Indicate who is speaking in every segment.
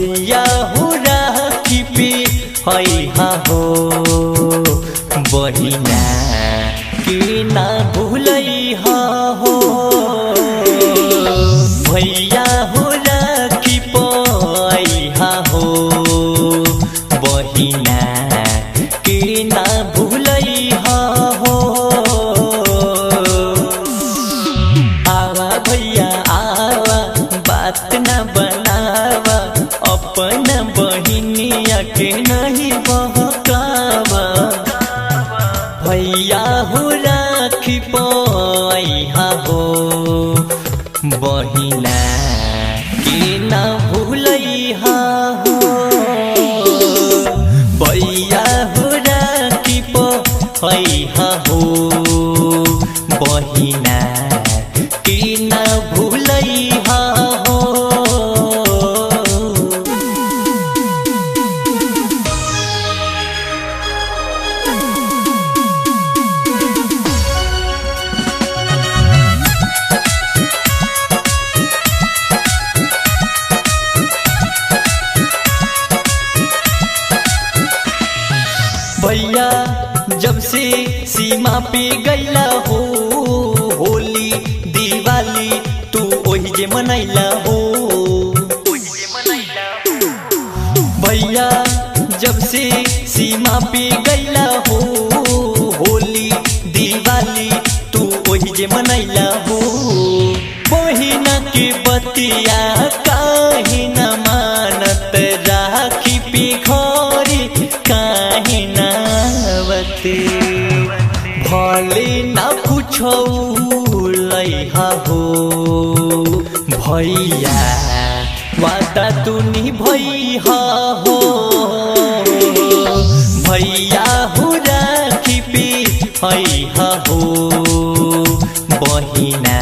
Speaker 1: भैया हो राखी पे हैहा हो बहिना के ना भूलैहा हो। भैया हो राखी पे हैहा हो बहिना के ना भूलैहा हो। आवा भैया आवा बात न बनावा अपन बहिनिया के नहीं बहकावा। भैया हो राखी पे हैहा हो बहिना के ना भूलैहा हो। भैया हो राखी पे हैहा हो बहिना के ना भूलैहा हो। भैया जब से सीमा पे गैला हो होली दिवाली तू ओही जे मनैला हो। भैया जब से सीमा पे गैला हो होली दिवाली तू ओही जे मनैला हो। बहिना के बतिया काहे न मानत राखी पे घरे काहे ना आवते। भले ना कुछो लैहा हो भैया वादा तू निभैहा हो। भैया हो राखी पे हैहा हो बहिना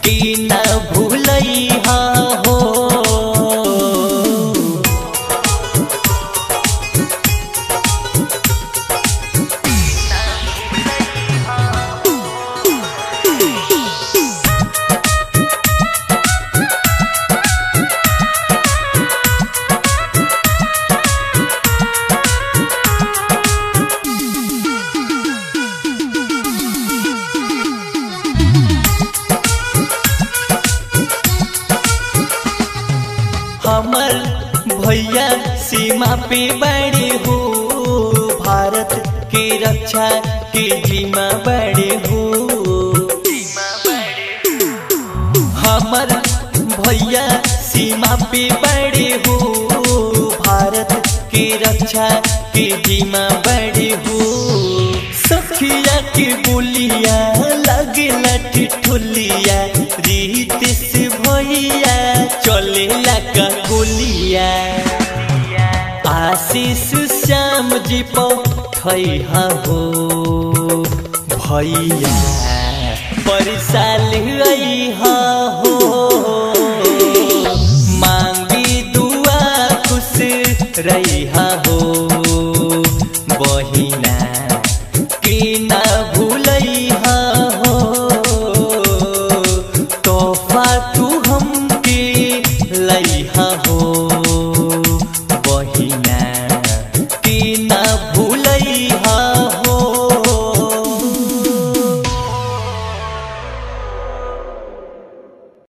Speaker 1: के ना भूलैहा हो। हमर भैया सीमा पे बड़े हो भारत के रक्षा के जिम्मा बड़े हो। हमर भैया सीमा पे बड़े हो भारत के रक्षा के जिम्मा बड़े हो। सखिया के बोलिया लगेला ठिठुलिया रीत से भैया चलेला का गोलिया। आशीष श्याम जी पैहा हो भैया परिसाल हैहा हो। मांगी दुआ खुश रहिहा हो।